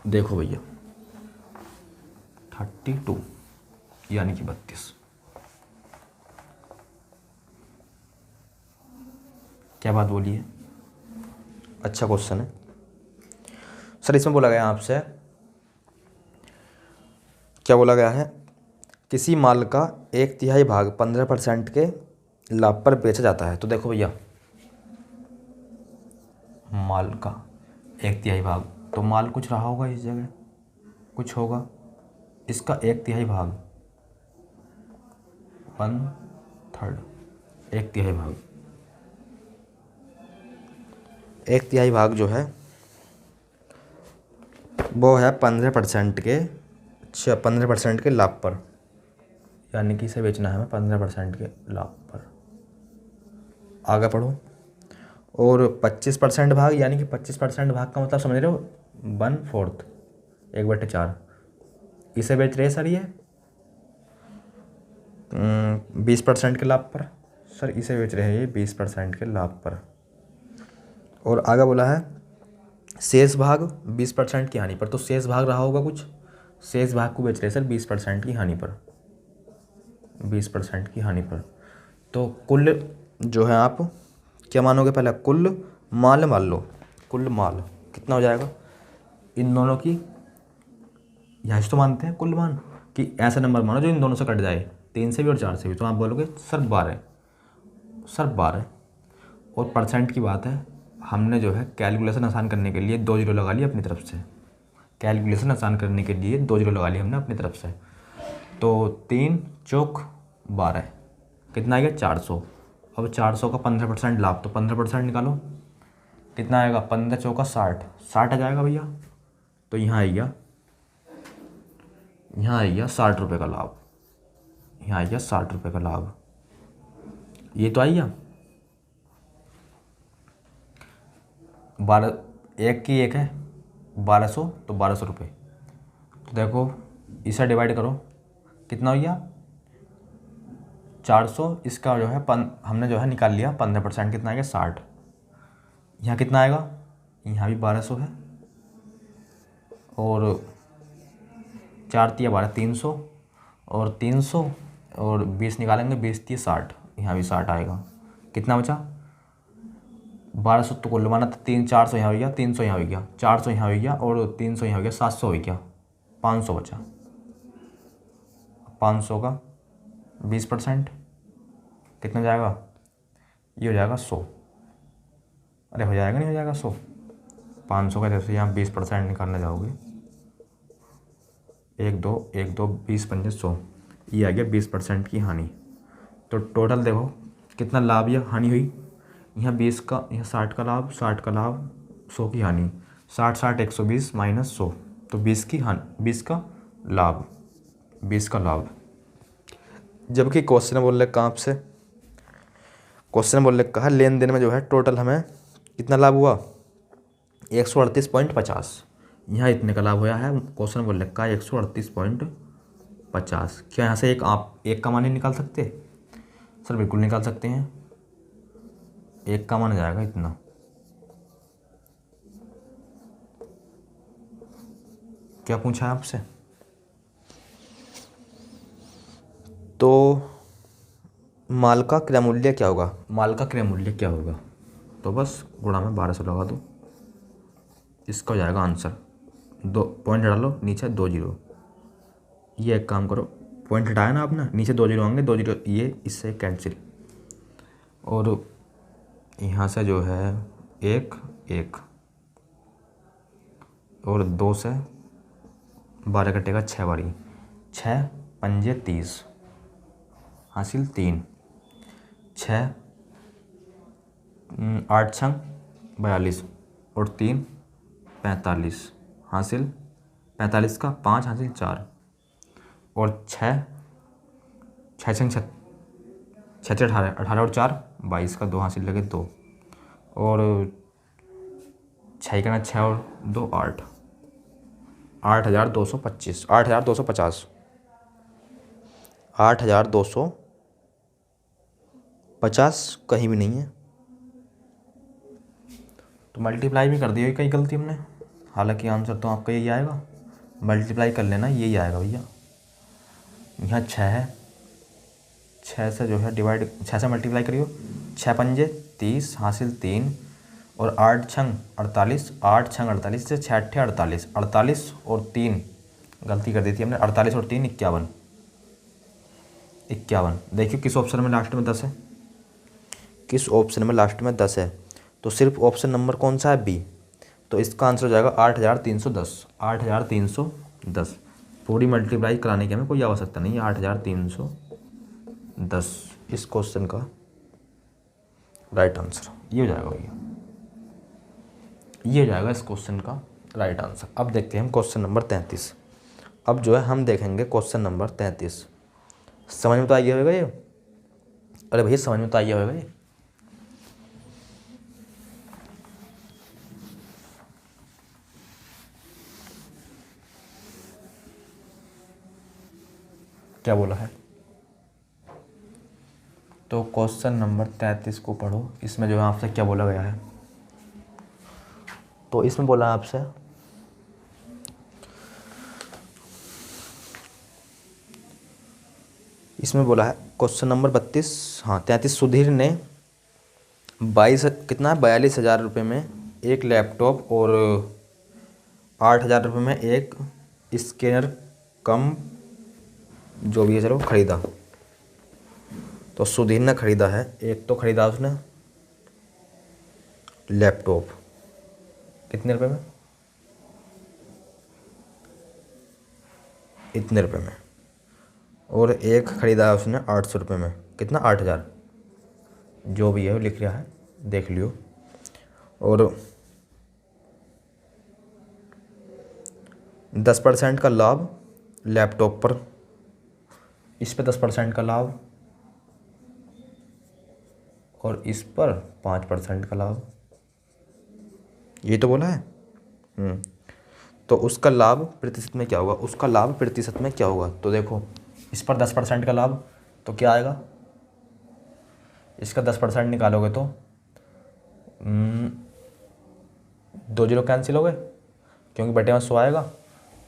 देखो भैया 32 यानी कि 32, क्या बात बोली है, अच्छा क्वेश्चन है सर। इसमें बोला गया आपसे, क्या बोला गया है, किसी माल का 1/3 भाग 15% के लाभ पर बेचा जाता है। तो देखो भैया माल का 1/3 भाग, तो माल कुछ रहा होगा इस जगह, कुछ होगा, इसका 1/3 भाग 1/3, 1/3 भाग, 1/3 भाग जो है वो है 15% के, 15% के लाभ पर, यानी कि इसे बेचना है हमें 15% के लाभ पर। आगे पढ़ो। और 25% भाग, यानी कि 25% भाग का मतलब समझ रहे हो, 1/4, 1/4, इसे बेच रहे हैं सर ये 20% के लाभ पर, सर इसे बेच रहे हैं ये 20% के लाभ पर। और आगे बोला है शेष भाग 20% की हानि पर, तो शेष भाग रहा होगा कुछ, शेष भाग को बेच रहे हैं सर 20% की हानि पर, 20% की हानि पर। तो कुल जो है आप क्या मानोगे, पहले कुल माल मान लो, कुल माल कितना हो जाएगा इन दोनों की, यहाँ से तो मानते हैं कुल मान कि ऐसा नंबर मानो जो इन दोनों से कट जाए, 3 से भी और 4 से भी, तो आप बोलोगे सर 12, सर 12। और परसेंट की बात है, हमने जो है कैलकुलेशन आसान करने के लिए 2 जीरो लगा लिए अपनी तरफ से, कैलकुलेशन आसान करने के लिए 2 जीरो लगा लिए हमने अपनी तरफ से। तो 3 चौक 12, कितना आएगा 400। अब 400 का 15% लाभ, तो 15% निकालो, कितना आएगा 15 चौका 60, 60 आ जाएगा भैया। तो यहाँ आएगा 60 रुपये का लाभ, यहाँ आएगा 60 रुपये का लाभ, ये तो आइए 12, एक की एक है 1200, तो 1200 रुपये। तो देखो इसे डिवाइड करो, कितना हो गया 400, इसका जो है हमने जो है निकाल लिया 15%, कितना आएगा 60। यहाँ कितना आएगा, यहाँ भी 1200 है, और 4 तिया 12, 300, और 300 और 20 निकालेंगे, 20 तिया 60, यहाँ भी 60 आएगा। कितना बचा 1200, तो कुल माना था 400 यहाँ हो गया, 300 यहाँ हो गया, 400 यहाँ हो गया, और 300 यहाँ हो गया, 700 हो गया, 500 बचा। 500 का 20% कितना जाएगा, ये हो जाएगा 100। अरे हो जाएगा, नहीं हो जाएगा 100, 500 का जैसे यहाँ 20% निकालने जाओगे, 1 2 1 2 20 पंजे 100, ये आ गया 20% की हानि। तो टोटल देखो कितना लाभ या हानि हुई, यहाँ 20 का, यहाँ 60 का लाभ, 60 का लाभ, 100 की हानि, 60 60 120 माइनस 100, तो 20 की हानि, 20 का लाभ, 20 का लाभ। जबकि क्वेश्चन बोल रहे कहाँ आपसे, क्वेश्चन बोल रहे कहा लेन देन में जो है टोटल हमें कितना लाभ हुआ 138.50, यहाँ इतने का लाभ हुआ है। क्वेश्चन बोल रखा है 138.50। क्या यहाँ से एक का मान ही निकाल सकते, सर बिल्कुल निकाल सकते हैं, एक का मान जाएगा इतना। क्या पूछा है आपसे, तो माल का क्रय मूल्य क्या होगा, माल का क्रय मूल्य क्या होगा, तो बस गुणा में 1200 लगा दो, इसका हो जाएगा आंसर। 2 पॉइंट हटा लो, नीचे 2 जीरो, ये एक काम करो, पॉइंट हटाया ना आपने, नीचे 2 जीरो होंगे, 2 जीरो ये इससे कैंसिल, और यहाँ से जो है 1 1, और 2 से 12 कटेगा 6 बारी, 6 पंजे 30 हासिल 3, 6 8 छंग 42 और 3 45 हासिल 45 का 5 हासिल 4 और 6 6 छंग 6 18 18 और 4 22 का 2 हासिल लगे 2 और 6 करना 6 और 2 8 8,225 8,250 8,250 कहीं भी नहीं है, तो मल्टीप्लाई भी कर दी हुई कई गलती हमने। हालांकि आंसर तो आपका यही आएगा, मल्टीप्लाई कर लेना यही आएगा भैया। यहाँ 6 है, 6 से जो है डिवाइड 6 से मल्टीप्लाई करियो, 6 पंजे 30 हासिल 3 और 8 छंग 48 8 छंग 48 से 6 अट्ठे 48 48 और 3 गलती कर दी थी हमने, 48 और 3 51 51। देखियो किस ऑप्शन में लास्ट में 10 है, किस ऑप्शन में लास्ट में 10 है, तो सिर्फ ऑप्शन नंबर कौन सा है बी, तो इसका आंसर हो जाएगा 8,310 8,310। पूरी मल्टीप्लाई कराने की हमें कोई आवश्यकता नहीं है, 8,310 इस क्वेश्चन का राइट आंसर ये हो जाएगा भैया, ये हो जाएगा इस क्वेश्चन का राइट आंसर। अब देखते हैं हम क्वेश्चन नंबर 33। अब जो है हम देखेंगे क्वेश्चन नंबर 33। समझ में तो आई होगा ये, अरे भैया समझ में तो आई होगा ये। क्या बोला है, तो क्वेश्चन नंबर 33 को पढ़ो। इसमें जो है आपसे क्या बोला गया है, तो इसमें बोला है आपसे इसमें बोला है क्वेश्चन नंबर 32, हाँ 33, सुधीर ने 42,000 रुपये में एक लैपटॉप और 8,000 रुपये में एक स्कैनर कम जो भी है चलो ख़रीदा। तो सुधीर ने ख़रीदा है, एक तो ख़रीदा उसने लैपटॉप कितने रुपए में, इतने रुपए में, और एक ख़रीदा है उसने 800 रुपये में, कितना 8,000, जो भी है वो लिख रहा है देख लियो। और 10% का लाभ लैपटॉप पर, इस पे 10% का लाभ और इस पर 5% का लाभ, ये तो बोला है। तो उसका लाभ प्रतिशत में क्या होगा, उसका लाभ प्रतिशत में क्या होगा, तो देखो इस पर 10% का लाभ तो क्या आएगा, इसका 10% निकालोगे तो 2 जीरो कैंसिल हो गए क्योंकि बटे में 100 आएगा,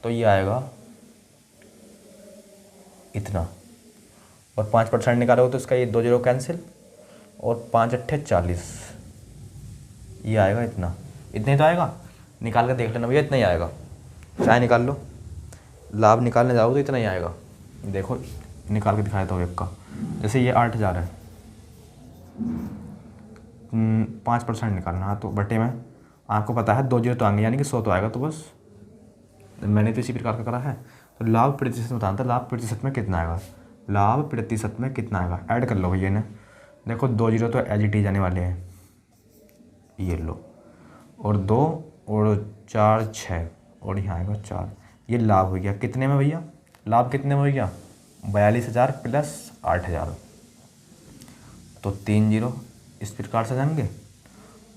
तो ये आएगा इतना, और 5% निकालोगे तो इसका ये 2 जीरो कैंसिल और 5 अट्ठे 40, ये आएगा इतना, इतना ही तो आएगा। निकाल के देख लेना भैया, इतना ही आएगा, चाहे निकाल लो, लाभ निकालने जाओ तो इतना ही आएगा। देखो निकाल के दिखा देता हूँ एक का, जैसे ये 8,000 है, 5% निकालना है तो बटे में आपको पता है 2 जीरो तो आएंगे यानी कि 100 तो आएगा, तो बस मैंने तो इसी प्रकार का करा है। तो लाभ प्रतिशत में बताना था, लाभ प्रतिशत में कितना आएगा, लाभ प्रतिशत में कितना आएगा, ऐड कर लो भैया ने, देखो 2 जीरो तो एज इट इज जाने वाले हैं, ये लो, और 2 और 4 6 और यहाँ आएगा 4, ये लाभ हो गया कितने में भैया, लाभ कितने में हो गया 42,000 प्लस 8,000, तो 3 जीरो इस प्रकार से जाएंगे,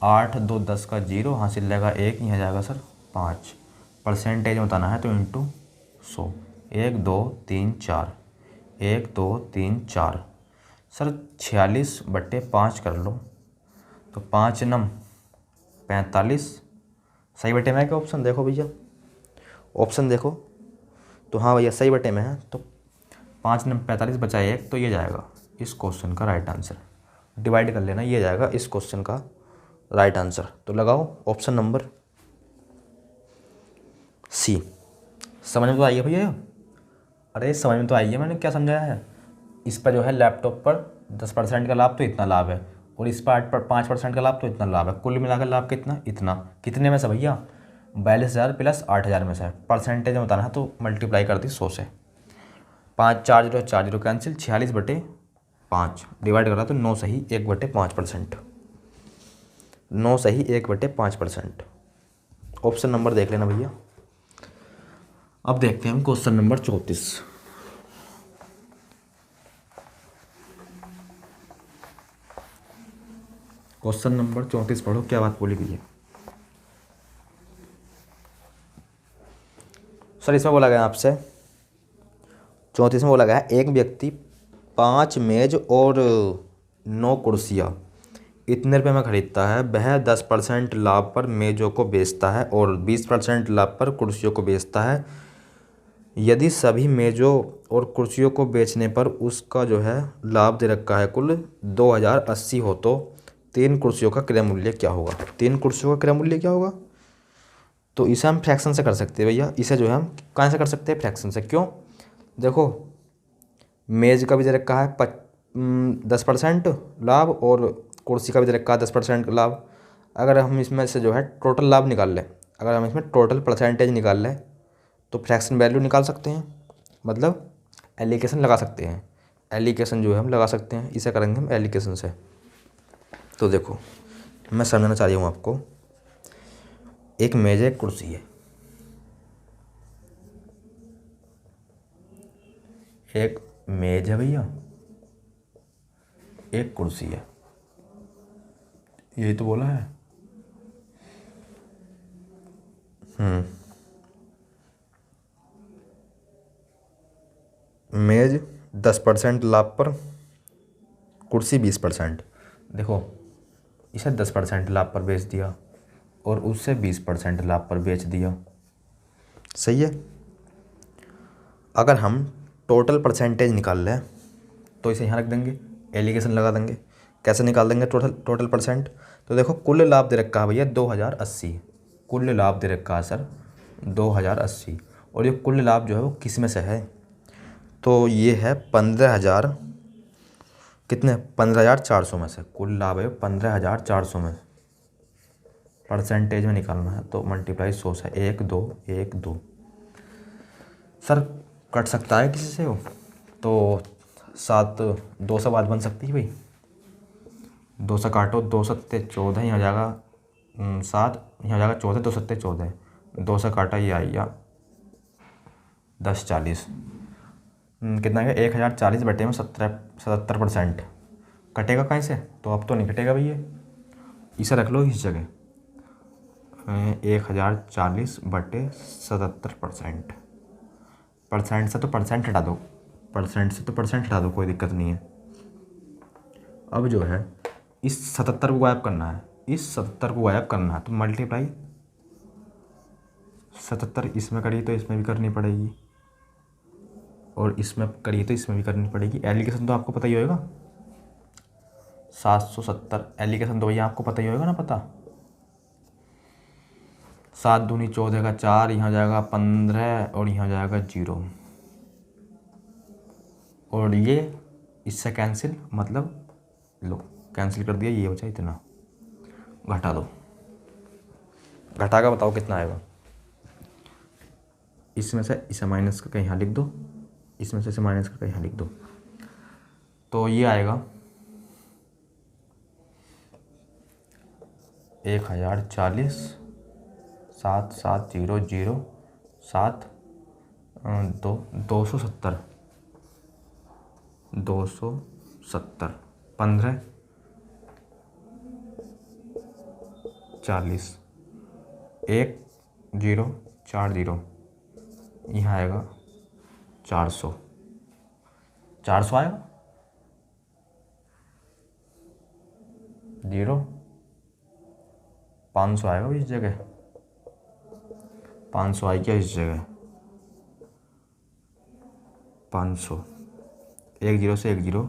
8 2 10 का 0 हासिल लगेगा 1, यहाँ जाएगा सर 5, परसेंटेज बताना है तो इंटू 100, 1 2 3 4 1 2 3 4 सर 46/5 कर लो, तो 5 नम 45, सही बटे में है क्या ऑप्शन, देखो भैया ऑप्शन देखो, तो हाँ भैया सही बटे में है, तो 5 नम 45 बचा 1, तो ये जाएगा इस क्वेश्चन का राइट आंसर, डिवाइड कर लेना, ये जाएगा इस क्वेश्चन का राइट आंसर। तो लगाओ ऑप्शन नंबर सी। समझ में तो आई है भैया, अरे समझ में तो आई है, मैंने क्या समझाया है, इस पर जो है लैपटॉप पर 10% का लाभ तो इतना लाभ है, और इस पर 5% का लाभ तो इतना लाभ है, कुल मिलाकर लाभ कितना, इतना, कितने में से भैया 42,000 प्लस 8,000 में से परसेंटेज में बताना है तो मल्टीप्लाई कर दी 100 से। 5 4 0 कैंसिल, 46/5 डिवाइड करा तो 9 सही 1/5%। 9 सही 1/5%। ऑप्शन नंबर देख लेना भैया। अब देखते हैं हम क्वेश्चन नंबर 34। क्वेश्चन नंबर 34 पढ़ो, क्या बात बोली गई है। सर इसमें बोला गया आपसे 34 में बोला गया है एक व्यक्ति 5 मेज और 9 कुर्सियाँ इतने रुपये में खरीदता है। वह 10% लाभ पर मेजों को बेचता है और 20% लाभ पर कुर्सियों को बेचता है। यदि सभी मेजों और कुर्सियों को बेचने पर उसका जो है लाभ दे रखा है कुल 2080 हो तो 3 कुर्सियों का क्रय मूल्य क्या होगा। 3 कुर्सियों का क्रय मूल्य क्या होगा। तो इसे हम फ्रैक्शन से कर सकते हैं भैया। इसे जो है हम कहाँ से कर सकते हैं, फ्रैक्शन से। क्यों, देखो मेज का भी दे रखा है 10% लाभ और कुर्सी का भी दे रखा है 10% लाभ। अगर हम इसमें से जो है टोटल लाभ निकाल लें, अगर हम इसमें टोटल परसेंटेज निकाल लें तो फ्रैक्शन वैल्यू निकाल सकते हैं, मतलब एलिकेशन लगा सकते हैं। एलिकेशन जो है हम लगा सकते हैं, इसे करेंगे हम एलिकेशन से। तो देखो मैं समझाना चाह रही हूँ आपको, एक मेज है एक कुर्सी है, एक मेज है भैया एक कुर्सी है, यही तो बोला है। मेज 10% लाभ पर, कुर्सी 20%। देखो इसे 10% लाभ पर बेच दिया और उससे 20% लाभ पर बेच दिया, सही है। अगर हम टोटल परसेंटेज निकाल लें तो इसे यहाँ रख देंगे, एलिगेशन लगा देंगे। कैसे निकाल देंगे टोटल परसेंट। तो देखो कुल लाभ दे रखा है भैया 2080, कुल लाभ दे रखा है सर 2080, और ये कुल लाभ जो है वो किस में से है, तो ये है 15,000, कितने 15,400 में से कुल लाभ है 15,400 में। परसेंटेज में निकालना है तो मल्टीप्लाई 100 से, 1 2 1 2। सर कट सकता है किसी से हो तो 7 2 से बात बन सकती है भाई। 2 से काटो, 2 सत्ते 14, यहाँ जाएगा 7, यहाँ जाएगा 14, 2 सत्ते 14, 2 से काटा ये आएगा 10 40। कितना है 1040 बटे में 77%। कटेगा कहीं से, तो अब तो नहीं कटेगा भैया, इसे रख लो इस जगह 1040 बटे 77%। परसेंट से तो परसेंट हटा दो, परसेंट से तो परसेंट हटा दो, कोई दिक्कत नहीं है। अब जो है इस 77 को गायब करना है, इस 77 को गायब करना है तो मल्टीप्लाई 77 इसमें करिए तो इसमें भी करनी पड़ेगी, और इसमें करिए तो इसमें भी करनी पड़ेगी। एलिगेशन तो आपको पता ही होगा 770, एलिगेशन तो भैया आपको पता ही होगा ना, पता 7 दूनी 14 का 4, यहाँ जाएगा 15 और यहाँ जाएगा 0, और ये इससे कैंसिल, मतलब लो कैंसिल कर दिया, ये बचा इतना। घटा दो, घटा का बताओ कितना आएगा। इसमें से इसे माइनस करके यहाँ लिख दो, इसमें से इसे माइनस करके यहाँ लिख दो, तो ये आएगा 1040 7 7 0 0 7 2 270 270 15 40 1 0 4 0, यहाँ आएगा 400 आएगा 0 500 आएगा इस जगह, 500 आ गया इस जगह 500, 1 0 से 1 0,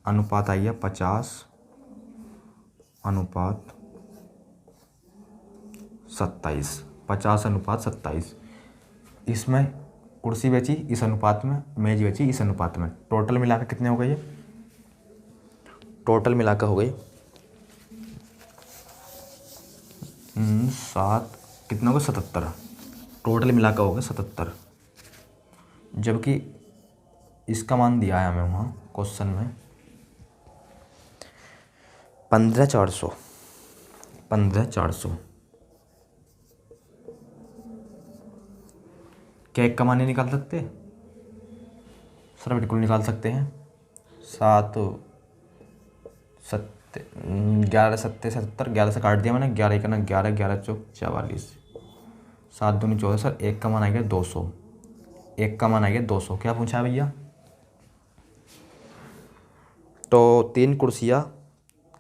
अनुपात आ गया 50 अनुपात 27, 50 अनुपात 27। इसमें कुर्सी बेची इस अनुपात में, मेज बेची इस अनुपात में, टोटल मिलाकर कितने हो गए ये, टोटल मिलाकर हो गए 7 कितना होगा 77, टोटल मिला कर हो गया 77, जबकि इसका मान दिया है हमें वहाँ क्वेश्चन में 15,400। 15,400 क्या एक का मान नहीं निकाल सकते? सर बिल्कुल निकाल सकते हैं। 11 सत्ते 77, 11 से काट दिया मैंने, 11 एक ना 11, 11 चौक 44, 7 दूनी 14। सर एक का मान आ गया 200, एक का मान आ गया 200। क्या पूछा है भैया? तो 3 कुर्सियाँ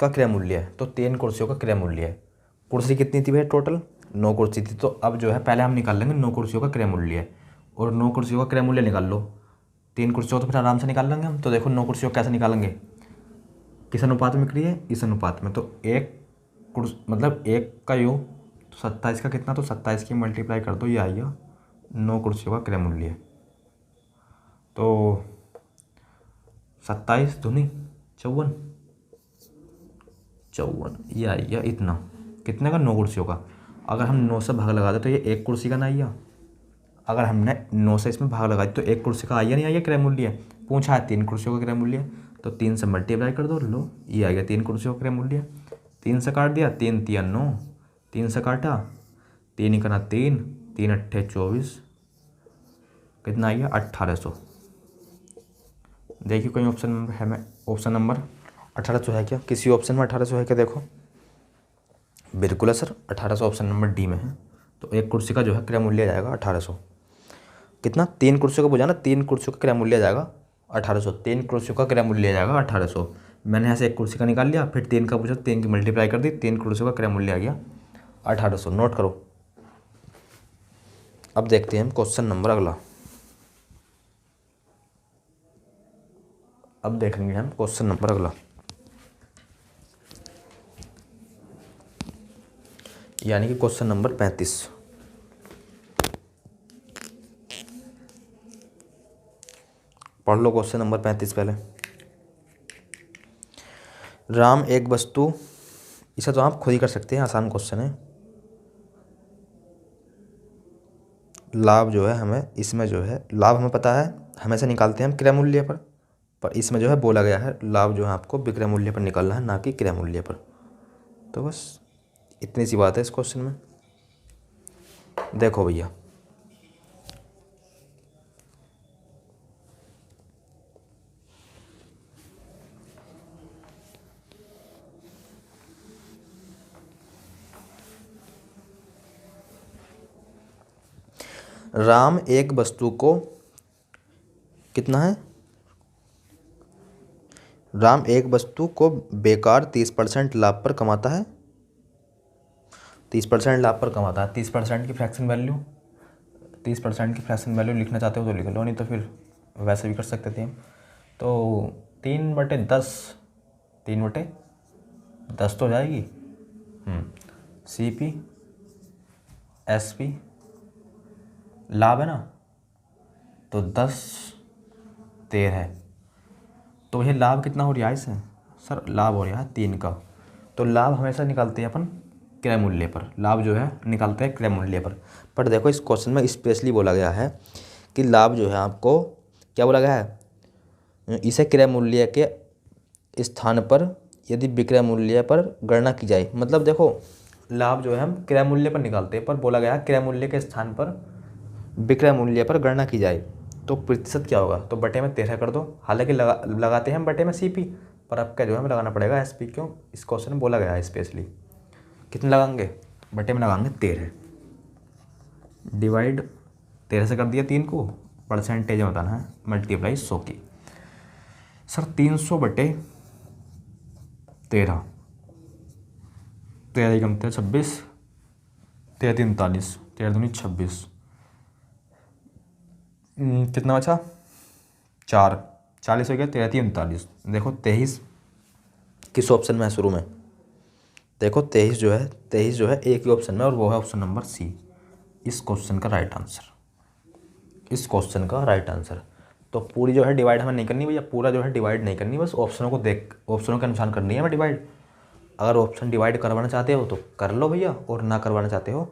का क्रय मूल्य है, तो 3 कुर्सियों का क्रय मूल्य है। कुर्सी कितनी थी भैया? टोटल 9 कुर्सी थी। तो अब जो है पहले हम निकाल लेंगे 9 कुर्सियों का क्रय मूल्य है, और 9 कुर्सियों का क्रय मूल्य निकाल लो। 3 कुर्सियों तो फिर आराम से निकाल लेंगे हम। तो देखो 9 कुर्सियों कैसे निकालेंगे, किस अनुपात में क्रिया है? इस अनुपात में। तो एक मतलब एक का योग तो 27 का कितना, तो 27 की मल्टीप्लाई कर दो, ये आएगा 9 कुर्सियों का क्रय मूल्य। तो 27 दूनी 54, 54 ये आएगा इतना। कितने का? 9 कुर्सियों का। अगर हम 9 से भाग लगा दे तो ये एक कुर्सी का ना आइया। अगर हमने 9 से इसमें भाग लगा दी तो एक कुर्सी का आइया नहीं आइया क्रय मूल्य? पूछा है 3 कुर्सियों का क्रय मूल्य, तो 3 से मल्टीप्लाई कर दो, लो ये आ गया 3 कुर्सियों का क्रय मूल्य। 3 से काट दिया, 3 3 9, 3 से काटा, 3 इकना 3, 3 अट्ठे 24, कितना आ गया? 1800। देखिए कोई ऑप्शन नंबर है? मैं ऑप्शन नंबर 1800 है क्या? किसी ऑप्शन में 1800 है क्या? देखो बिल्कुल है सर, 1800 ऑप्शन नंबर डी में है। तो एक कुर्सी का जो है क्रय मूल्य जाएगा 1800। कितना? 3 कुर्सियों का बोझा ना, 3 कुर्सियों का क्रय मूल्य जाएगा 1800। 3 कुर्सियों का क्रय मूल्य जाएगा 1800। मैंने यहाँ से एक कुर्सी का निकाल लिया, फिर 3 का पूछा, 3 की मल्टीप्लाई कर दी, 3 कुर्सियों का क्रय मूल्य आ गया 1800। नोट करो। अब देखते हैं हम क्वेश्चन नंबर अगला। अब देखेंगे हम क्वेश्चन नंबर अगला, यानी कि क्वेश्चन नंबर 35। पढ़ लो क्वेश्चन नंबर 35 पहले। राम एक वस्तु, इसे तो आप खुद ही कर सकते हैं, आसान क्वेश्चन है। लाभ जो है हमें इसमें जो है लाभ हमें पता है, हमेशा निकालते हैं हम क्रय मूल्य पर इसमें जो है बोला गया है लाभ जो है आपको विक्रय मूल्य पर निकालना है, ना कि क्रय मूल्य पर। तो बस इतनी सी बात है इस क्वेश्चन में। देखो भैया, राम एक वस्तु को कितना है? राम एक वस्तु को बेकार 30% लाभ पर कमाता है। 30% लाभ पर कमाता है। 30% की फ्रैक्शन वैल्यू, 30% की फ्रैक्शन वैल्यू लिखना चाहते हो तो लिख लो, नहीं तो फिर वैसे भी कर सकते थे हम। तो 3/10, 3/10 तो जाएगी। CP SP लाभ है ना, तो 10 13 है। तो ये लाभ कितना हो रहा है इससे? सर लाभ हो रहा है 3 का। तो लाभ हमेशा निकालते हैं अपन क्रय मूल्य पर, लाभ जो है निकालते हैं क्रय मूल्य पर देखो इस क्वेश्चन में स्पेशली बोला गया है कि लाभ जो है आपको क्या बोला गया है, इसे क्रय मूल्य के स्थान पर यदि विक्रय मूल्य पर गणना की जाए। मतलब देखो लाभ जो है हम क्रय मूल्य पर निकालते हैं, पर बोला गया है क्रय मूल्य के स्थान पर विक्रय मूल्य पर गणना की जाए। तो प्रतिशत क्या होगा? तो बटे में 13 कर दो। हालांकि लगाते हैं हम बटे में CP, पर आपका जो है हमें लगाना पड़ेगा SP। क्यों? इस क्वेश्चन में बोला गया है स्पेशली। कितने लगाएंगे? बटे में लगाएंगे 13, डिवाइड 13 से कर दिया 3 को, परसेंटेज में बताना है, मल्टीप्लाई 100 की। सर 300/13, 13 कम 26, 13 39, 13 दूनी 26, कितना बचा? 4, 40 हो गया, 13 39। देखो 23 किस ऑप्शन में है शुरू में? देखो 23 जो है एक ही ऑप्शन में, और वो है ऑप्शन नंबर C। इस क्वेश्चन का राइट आंसर। तो पूरी जो है डिवाइड हमें नहीं करनी भैया, पूरा जो है डिवाइड नहीं करनी, बस ऑप्शनों को देख, ऑप्शनों के अनुसार करनी है हमें डिवाइड। अगर ऑप्शन डिवाइड करवाना चाहते हो तो कर लो भैया, और ना करवाना चाहते हो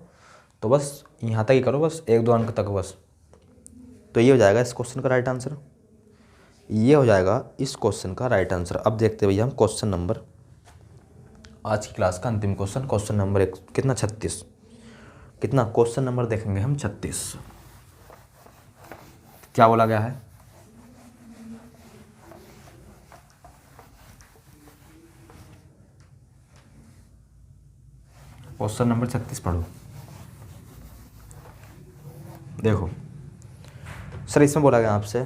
तो बस यहाँ तक ही करो, बस 1-2 अंक तक बस। तो ये हो जाएगा इस क्वेश्चन का राइट आंसर, ये हो जाएगा इस क्वेश्चन का राइट आंसर। अब देखते हैं भैया हम क्वेश्चन नंबर, आज की क्लास का अंतिम क्वेश्चन, क्वेश्चन नंबर 1 कितना 36, कितना क्वेश्चन नंबर देखेंगे हम 36। क्या बोला गया है, क्वेश्चन नंबर 36 पढ़ो। देखो सर, इसमें बोला गया आपसे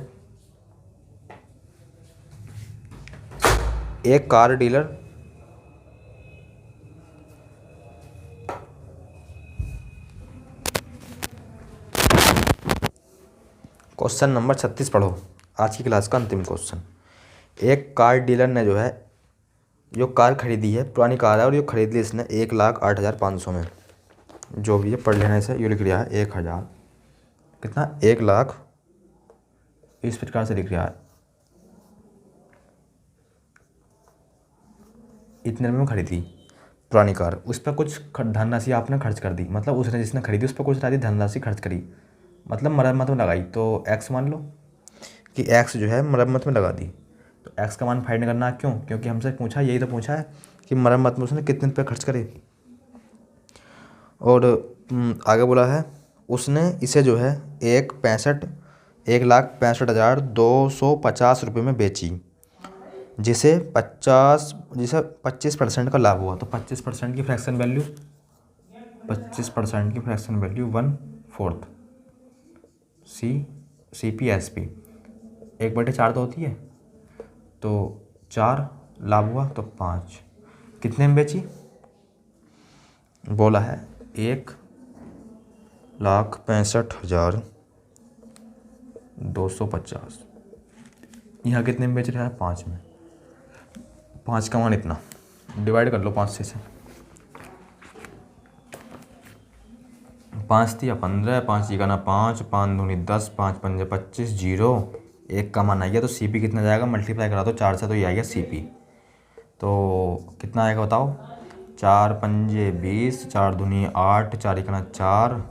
एक कार डीलर क्वेश्चन नंबर 36 पढ़ो, आज की क्लास का अंतिम क्वेश्चन। एक कार डीलर ने जो है जो कार खरीदी है, पुरानी कार है, और जो खरीद ली इसने 1,08,500 में, जो भी है पढ़ लेना इसे। ये लिख रहा है 1,000 कितना 1 लाख, इस प्रकार से लिख रहा है, इतने में खरीदी पुरानी कार, उस पर कुछ धनराशि आपने खर्च कर दी, मतलब उसने जिसने खरीदी उस पर कुछ धनराशि खर्च करी, मतलब मरम्मत में लगाई। तो एक्स मान लो कि एक्स जो है मरम्मत में लगा दी। तो एक्स का मान फाइंड करना, क्यों, क्योंकि हमसे पूछा, यही तो पूछा है कि मरम्मत में उसने कितने रुपये खर्च करे। और आगे बोला है उसने इसे जो है 1,65,250 रुपये में बेची, जिसे 25% का लाभ हुआ। तो 25% की फ्रैक्शन वैल्यू, 25% की फ्रैक्शन वैल्यू 1/4 CP/SP 1/4 तो होती है, तो 4 लाभ हुआ तो 5, कितने में बेची, बोला है 1,65,250। यहाँ कितने में बेच रहा है, 5 में। 5 का मान इतना, डिवाइड कर लो 5 से 5 3 15, 5 का ना 5, 5 दूनी 10, 5 पंजे 25, 0 1 का मान आ गया। तो CP कितना जाएगा, मल्टीप्लाई करा दो 4 से, तो ये आएगा CP। तो कितना आएगा बताओ, 4 पंजे 20, 4 दूनी 8, 4 का ना 4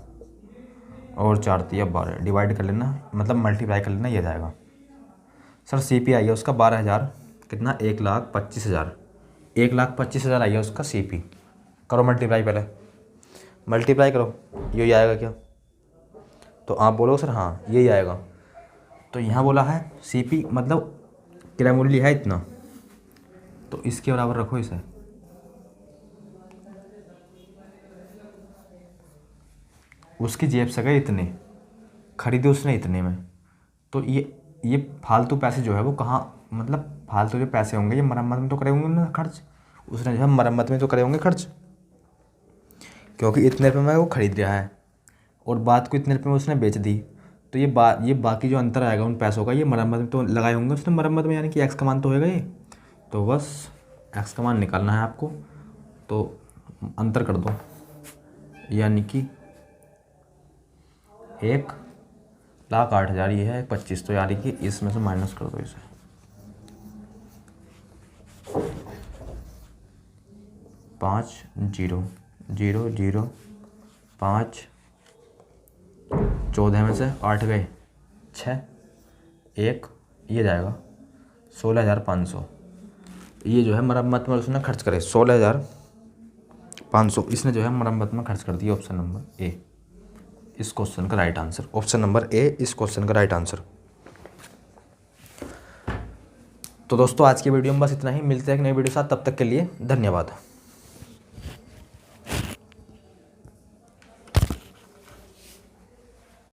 और 4 3 12, डिवाइड कर लेना, मतलब मल्टीप्लाई कर लेना, ये जाएगा। सर CP आई है उसका 12,000, कितना 1,25,000, 1,25,000 आई है उसका CP। करो मल्टीप्लाई, पहले मल्टीप्लाई करो, यही आएगा क्या, तो आप बोलो सर हाँ यही आएगा। तो यहाँ बोला है CP मतलब क्रय मूल्य है इतना, तो इसके बराबर रखो इसे, उसकी जेब से गए इतने, खरीदे उसने इतने में। तो ये फालतू पैसे जो है वो कहाँ, मतलब फालतू जो पैसे होंगे ये मरम्मत में तो करे होंगे ना खर्च, उसने जो है मरम्मत में तो करे होंगे खर्च, क्योंकि इतने रुपये में वो खरीद रहा है और बात को इतने रुपये में उसने बेच दी। तो ये बाकी जो अंतर आएगा उन पैसों का, ये मरम्मत में तो लगाए होंगे उसने मरम्मत में, यानी कि एक्स का मान तो होगा ये। तो बस एक्स का मान निकालना है आपको, तो अंतर कर दो, यानी कि 1,08,000 ये है 25, तो यानी कि इसमें से माइनस कर दो इसे, 5 0 0 0 5, 14 में से 8 गए 6, 1 ये जाएगा 16,500। ये जो है मरम्मत में उसने खर्च करे 16,500, इसने जो है मरम्मत में खर्च कर दिया। ऑप्शन नंबर ए इस क्वेश्चन का right answer, option number A इस क्वेश्चन का राइट आंसर। तो दोस्तों आज की वीडियो में बस इतना ही, मिलते हैं एक नई वीडियो के साथ, तब तक के लिए धन्यवाद।